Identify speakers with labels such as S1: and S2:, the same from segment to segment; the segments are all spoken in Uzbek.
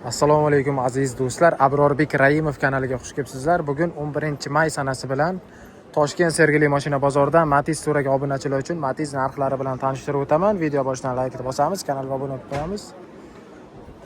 S1: Assalomu alaykum aziz do'stlar. Abrorbek Raimov kanaliga xush kelibsizlar. Bugun 11-may sanasi bilan Toshkent Sergeli mashina bozoridan Matiz To'raga obunachilar uchun Matiz narxlari bilan tanishtirib o'taman. Video boshidan like bosamiz, kanalga obuna bo'lib qo'yamiz.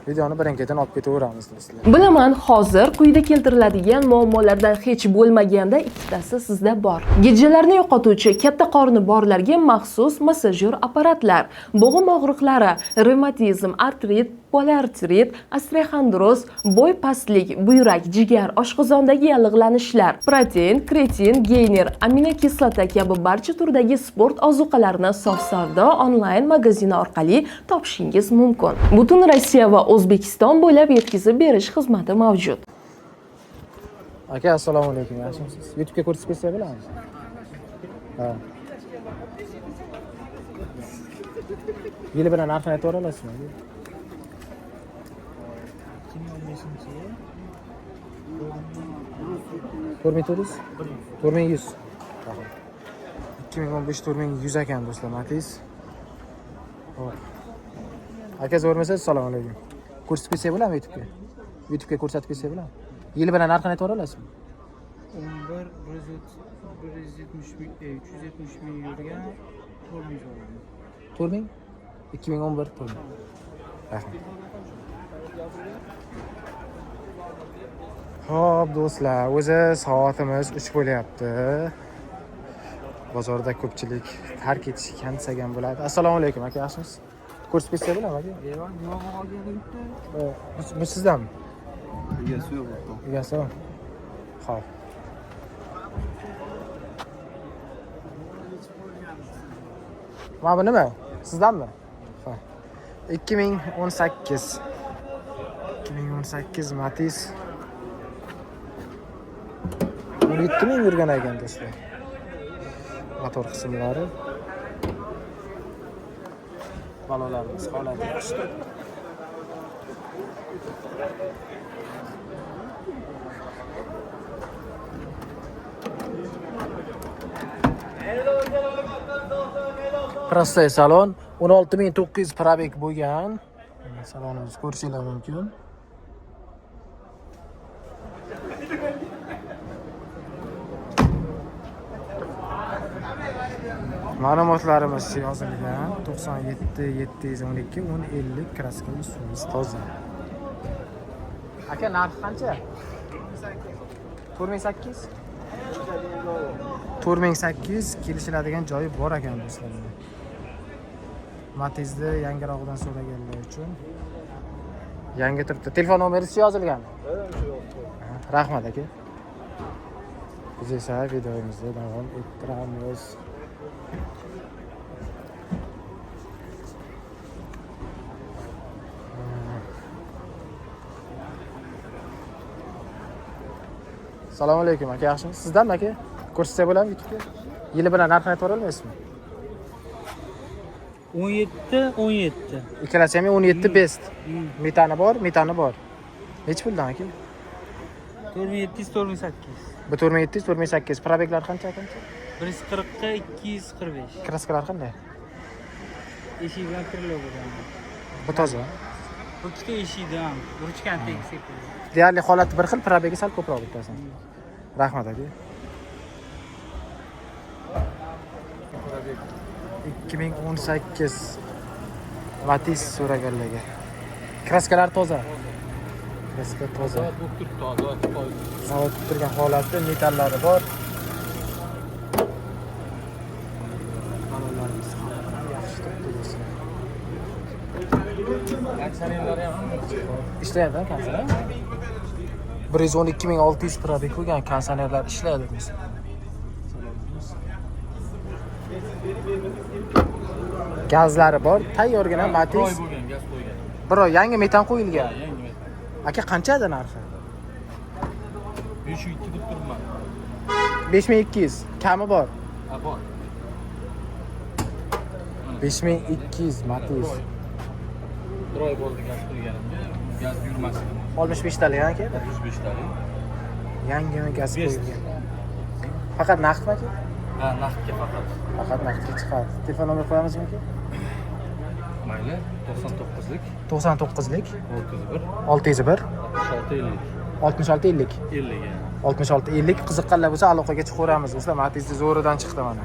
S1: Videoni birin-ketin olib ketaveramiz do'stlar.
S2: Bilaman, hozir quyida keltiriladigan muammolardan hech bo'lmaganda ikkitasi sizda bor. Gijjalarni yo'qotuvchi katta qorni borlarga maxsus massajyor apparatlar, bo'g'im og'riqlari, revmatizm, artrit, poliartrit, osteoxondroz, bo'y pastlik, buyrak, jigar, oshqozondagi yallig'lanishlar, protein, kreatin, geyner, aminokislota kabi barcha turdagi sport ozuqalarini sof savdo onlayn magazini orqali topishingiz mumkin. Butun Rossiya va O'zbekiston bo'ylab yetkazib berish xizmati mavjud.
S1: Aka, assalomu alaykum. Yaxshimisiz? YouTube'ga ko'rsatib bersa bo'ladimi? Ha. Yili bilan narxini aytib olasizmi? 4400 4100 2015 4100 ekan do'stlar Matiz. Hop. Aka zo'rmisiz? Assalomu alaykum. Ko'rsatib bersa bo'ladimi YouTube'ga? YouTube'ga ko'rsatib bersa bo'ladimi? Yili bilan narxini aytib olasizmi?
S3: 370 ming yurga 4000 so'radim.
S1: 4000 2011 4000. Rahmat. Hop do'stlar, o'zi soatimiz 3 bo'lyapti. Bozorda ko'pchilik tark etishgan degan bo'ladi. Assalomu alaykum aka, yaxshimisiz? Ko'rsatib bersa bo'ladimi aka?
S3: Nima olganingni?
S1: Bu sizdanmi?
S3: Egasi yo'q.
S1: Egasi yo'q. Xo'p. Mana bu nima? Sizdanmi? Ha. 2018 Matiz 17 yurgan ekan do'stlar. Motor qismlari. Balolarimiz holati yaxshi. Prostoy salon 16900 probeg bo'lgan. Salonimizni ko'rishingiz mumkin. Ma'lumotlarimiz yozilgan 97 712 1050 kraska suvimiz toza. Aka narxi qancha? 4800. 4800 kelishiladigan joyi bor ekan do'stlar. Matizda yangirog'idan so'raganlar uchun yangi turibdi. Telefon nomeringiz yozilgan. Rahmat aka. Biz esa videomizni davom ettiramiz. Assalomu alaykum aka, yaxshimisiz? Sizdanmi aka? Ko'rsatsa bo'ladimi YouTube'ga? Yili bilan narxini aytib olmaysizmi?
S3: 17.
S1: Ikkalasi ham 17 best. Metani bor. Nech puldan aka?
S3: 4748.
S1: Bu 4748. Probeglar qancha?
S3: 140 ga 245.
S1: Kraskalar qanday?
S3: Eshikdan kirlar bo'lgan.
S1: Bu toza.
S3: Bu ikkita eshikdan, ruchkani tegisak.
S1: Deyarli holati bir xil, probegi sal ko'proq bittasan. Rahmat aka. 2018 Matiz so'raganlarga. Kraskalar toza. Kraska toza. Zavod turgan holati, metallari bor. Balolarimiz yaxshi turibdi do'stlar. Aksionerlari ham ishlayapti kansalar. 112600 probeg bo'lgan kansanerlar ishlaydi do'stlar. Gazlari bor, tayyorgina Matiz. Bir oy yangi metan qo'yilgan. Aka qanchada narxi?
S3: 502 deb turibman.
S1: 5200. Kami bor.
S3: Bor.
S1: 5200 Matiz.
S3: Bir oy bo'ldi gaz qo'yganimga. Gaz yurmasdi.
S1: 65 talik aka.
S3: 35 talik.
S1: Yangimi gaz qo'yilgan. Faqat naqdmi aka?
S3: Ha, naqdga faqat.
S1: Faqat naqdga chiqadi. Telefon nomer qo'yamizmi aka?
S3: Mayli. mayli 99lik
S1: 99lik
S3: 601
S1: 601
S3: 66 50
S1: 66 50
S3: 50 yani.
S1: 66 50 qiziqqanlar bo'lsa aloqaga chiqaveramiz do'stlar. Matizda zo'ridan chiqdi mana.